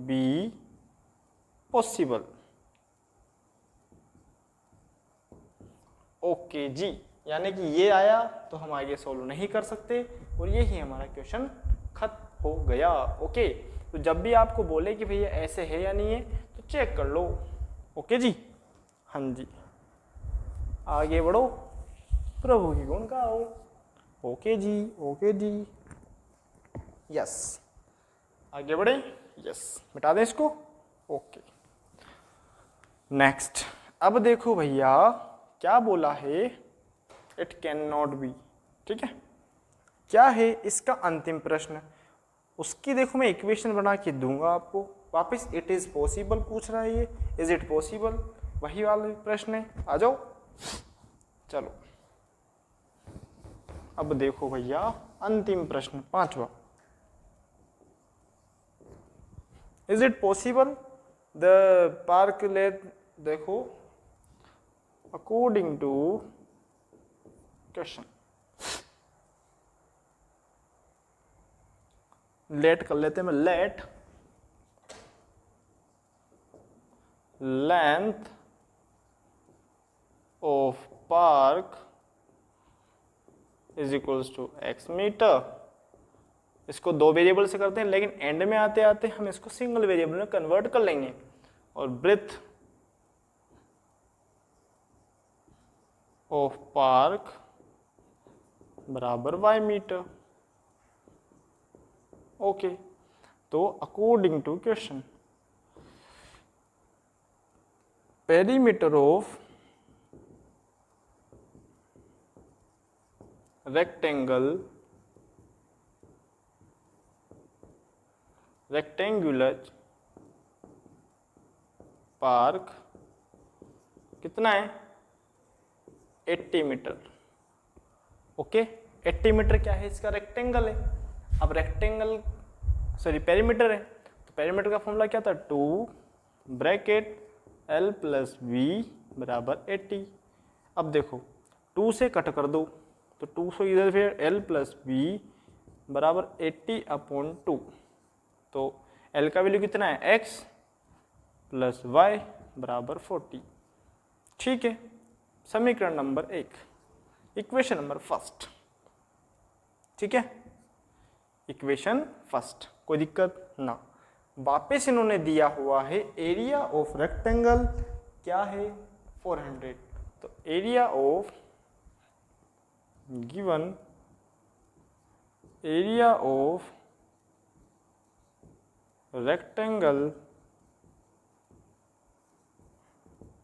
S1: be possible. Okay जी, यानी कि ये आया तो हम आगे सोल्व नहीं कर सकते और यही हमारा क्वेश्चन खत्म हो गया। ओके, तो जब भी आपको बोले कि भैया ऐसे है या नहीं है तो चेक कर लो। ओके जी, हाँ जी, आगे बढ़ो, प्रभु की गुण गाओ। ओके जी, ओके जी, यस, आगे बढ़े, यस, मिटा दें इसको। Okay, next. अब देखो भैया क्या बोला है, इट कैन नॉट बी। ठीक है, क्या है इसका अंतिम प्रश्न, उसकी देखो मैं इक्वेशन बना के दूंगा आपको वापस। इट इज पॉसिबल पूछ रहा है ये, इज इट पॉसिबल, वही वाला प्रश्न है। आ जाओ, चलो अब देखो भैया अंतिम प्रश्न 5वां। Is it possible the park let, देखो अकॉर्डिंग टू क्वेश्चन, लेट कर लेते हैं, मैं let length of park is equals to x metre. इसको दो वेरिएबल से करते हैं, लेकिन एंड में आते आते हम इसको सिंगल वेरिएबल में कन्वर्ट कर लेंगे। और ब्रेथ ऑफ पार्क बराबर y मीटर। ओके, तो according to question, perimeter of rectangular park कितना है 80 मीटर। ओके, 80 मीटर क्या है, इसका रेक्टेंगल है। अब रेक्टेंगल पेरीमीटर है, तो पेरीमीटर का फॉर्मूला क्या था 2 ब्रैकेट L प्लस V बराबर 80। अब देखो 2 से कट कर दो, तो 2 से इधर फिर L प्लस V बराबर 80/2, तो L का वैल्यू कितना है x प्लस y बराबर 40। ठीक है, समीकरण नंबर 1। इक्वेशन नंबर फर्स्ट, ठीक है, इक्वेशन फर्स्ट, कोई दिक्कत ना। वापस इन्होंने दिया हुआ है एरिया ऑफ रेक्टेंगल क्या है 400, तो area of given area of rectangle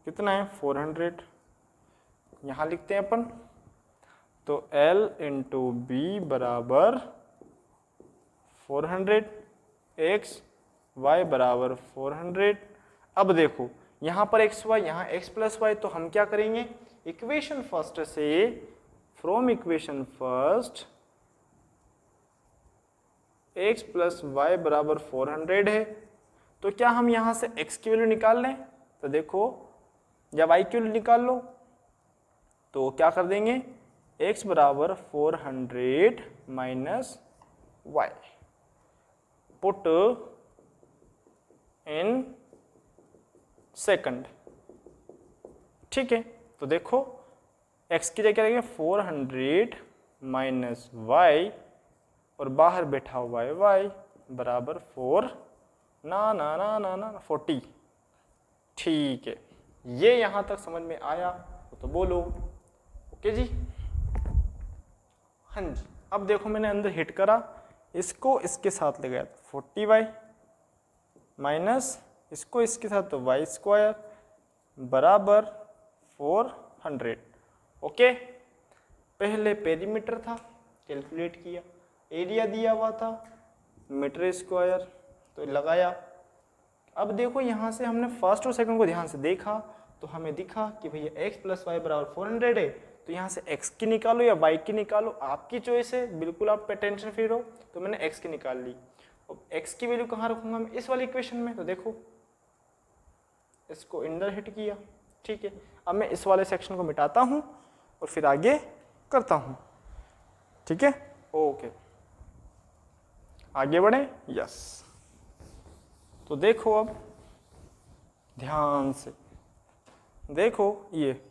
S1: कितना है 400, यहां लिखते हैं अपन, तो L इंटू बी बराबर 400, x y बराबर 400। अब देखो यहाँ पर एक्स वाई, यहाँ एक्स प्लस वाई, तो हम क्या करेंगे इक्वेशन फर्स्ट से, from equation first x plus y बराबर 400 है, तो क्या हम यहाँ से x की वैल्यू निकाल लें, तो देखो जब y की वैल्यू निकाल लो तो क्या कर देंगे x बराबर 400 minus y, put in second, ठीक है। तो देखो x की जगह क्या रहेंगे 400 माइनस वाई, और बाहर बैठा हुआ है y बराबर 4 ना ना ना ना ना 40, ठीक है। ये यहां तक समझ में आया तो बोलो ओके जी, हाँ जी। अब देखो मैंने अंदर हिट करा, इसको इसके साथ ले गया 40y माइनस इसको इसके साथ तो वाई स्क्वायर बराबर 400, ओके। पहले पेरीमीटर था, कैलकुलेट किया, एरिया दिया हुआ था मीटर स्क्वायर तो लगाया। अब देखो यहाँ से हमने फर्स्ट और सेकंड को ध्यान से देखा तो हमें दिखा कि भैया x प्लस वाई बराबर 400 है, तो यहाँ से x की निकालो या y की निकालो, आपकी चॉइस है, बिल्कुल आप पे टेंशन फ्री रहो। तो मैंने x की निकाल ली, अब x की वैल्यू कहाँ रखूंगा मैं इस वाली इक्वेशन में, तो देखो इसको इंडर हिट किया, ठीक है। अब मैं इस वाले सेक्शन को मिटाता हूँ और फिर आगे करता हूँ, ठीक है, ओके। आगे बढ़े, यस। तो देखो अब ध्यान से देखो, ये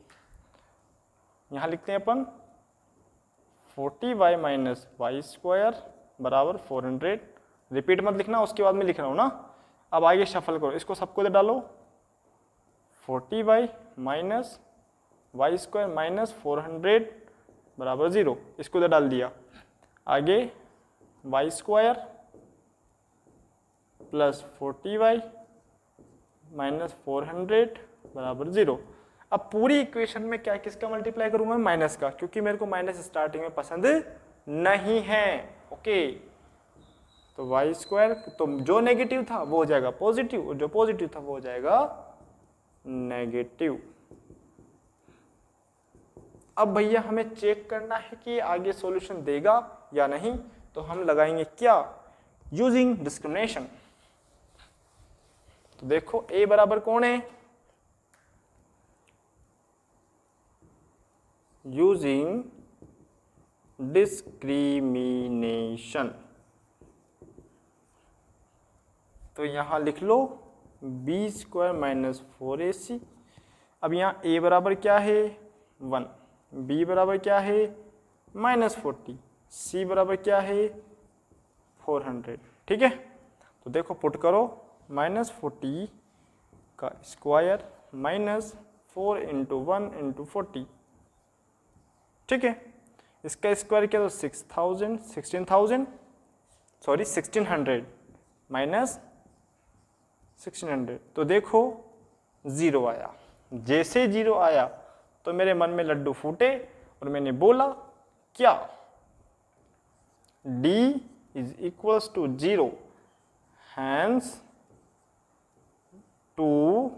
S1: यहां लिखते हैं अपन 40y माइनस वाई स्क्वायर बराबर 400, रिपीट मत लिखना, उसके बाद में लिख रहा हूं ना। अब आगे शफल करो, इसको सबको दे डालो, 40y minus Y square minus 400 बराबर 0, इसको दे डाल दिया। आगे Y square plus 40y minus 400 बराबर 0। अब पूरी इक्वेशन में क्या किसका मल्टीप्लाई करूंगा, माइनस का, क्योंकि मेरे को माइनस स्टार्टिंग में पसंद नहीं है, ओके। तो वाई स्क्वायर, तो जो नेगेटिव था वो हो जाएगा पॉजिटिव, और जो पॉजिटिव था वो हो जाएगा नेगेटिव। अब भैया हमें चेक करना है कि आगे सॉल्यूशन देगा या नहीं, तो हम लगाएंगे क्या, यूजिंग डिस्क्रिमिनेशन। तो देखो a बराबर कौन है, यूजिंग डिस्क्रिमिनेशन, तो यहां लिख लो b स्क्वायर माइनस 4ac। अब यहाँ a बराबर क्या है 1, b बराबर क्या है माइनस 40, c बराबर क्या है 400, ठीक है। तो देखो पुट करो, माइनस 40 का स्क्वायर माइनस 4 इंटू 1 इंटू 40, ठीक है। इसका स्क्वायर किया तो 1600 माइनस 1600, तो देखो 0 आया। जैसे 0 आया तो मेरे मन में लड्डू फूटे और मैंने बोला क्या, d is equals to 0, hence two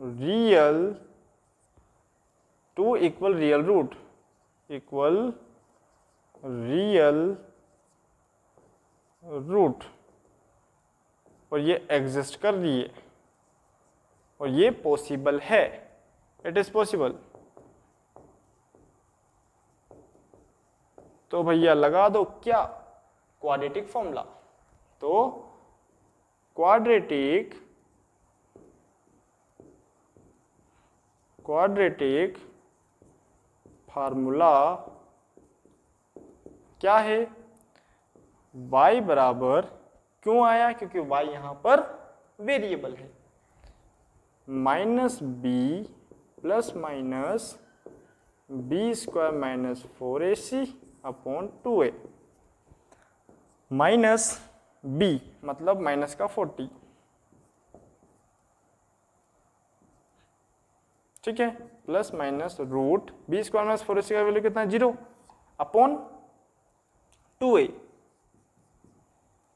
S1: real, two equal real root, equal real root, और ये एग्जिस्ट कर रही है और ये पॉसिबल है, इट इज पॉसिबल। तो भैया लगा दो क्या, क्वाड्रेटिक फॉर्मूला। तो क्वाड्रेटिक फार्मूला क्या है, y बराबर क्यों आया, क्योंकि y यहां पर वेरिएबल है, minus b plus minus b square minus 4ac upon 2a, minus b मतलब माइनस का 40, ठीक है, plus minus root b square minus 4ac का वैल्यू कितना है 0 अपॉन 2a,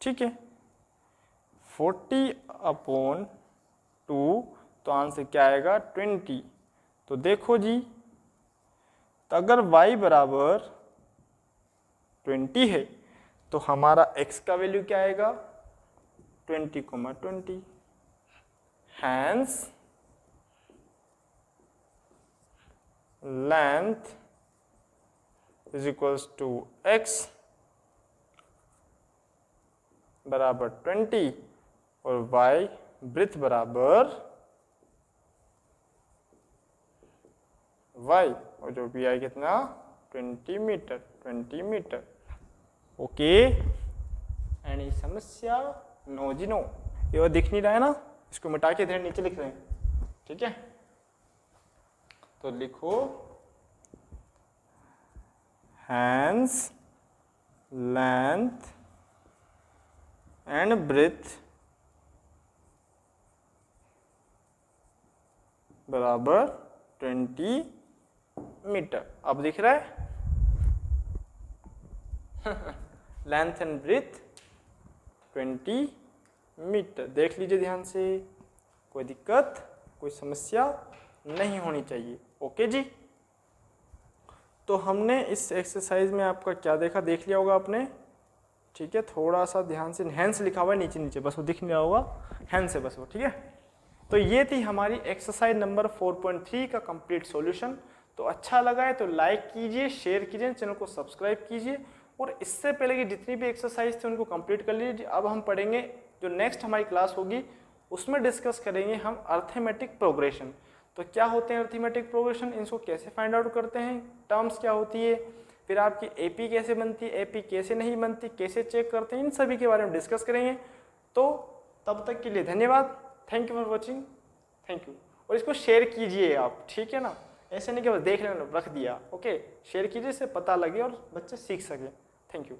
S1: ठीक है, 40 अपॉन 2, तो आंसर क्या आएगा 20। तो देखो जी, तो अगर y बराबर 20 है तो हमारा x का वैल्यू क्या आएगा 20, hence length is equals to x बराबर 20 और y ब्रेथ बराबर y, और जो भी आई कितना 20 मीटर। ओके, एनी समस्या, नो जी नो, ये दिख नहीं रहा है ना, इसको मिटा के इधर नीचे लिख रहे हैं, ठीक है, तो लिखो हैंड्स लेंथ एंड ब्रेथ बराबर 20 मीटर। अब दिख रहा है लेंथ एंड ब्रेथ 20 मीटर, देख लीजिए ध्यान से, कोई दिक्कत कोई समस्या नहीं होनी चाहिए। ओके जी, तो हमने इस एक्सरसाइज में आपका क्या देखा, देख लिया होगा आपने, ठीक है, थोड़ा सा ध्यान से हैंस लिखा हुआ है नीचे नीचे, बस वो दिख नहीं रहा होगा, हैंस है बस वो, ठीक है। तो ये थी हमारी एक्सरसाइज नंबर 4.3 का कंप्लीट सॉल्यूशन। तो अच्छा लगा है तो लाइक कीजिए, शेयर कीजिए, चैनल को सब्सक्राइब कीजिए, और इससे पहले की जितनी भी एक्सरसाइज थी उनको कंप्लीट कर लीजिए। अब हम पढ़ेंगे, जो नेक्स्ट हमारी क्लास होगी उसमें डिस्कस करेंगे हम अर्थमेटिक प्रोग्रेशन। तो क्या होते हैं अर्थमेटिक प्रोग्रेशन, इनको कैसे फाइंड आउट करते हैं, टर्म्स क्या होती है, फिर आपकी एपी कैसे बनती है, एपी कैसे नहीं बनती, कैसे चेक करते हैं, इन सभी के बारे में डिस्कस करेंगे। तो तब तक के लिए धन्यवाद, thank you for watching, thank you. और इसको शेयर कीजिए आप, ठीक है ना, ऐसे नहीं कि बस देख लेना रख दिया, ओके, शेयर कीजिए, इससे पता लगे और बच्चे सीख सके। Thank you.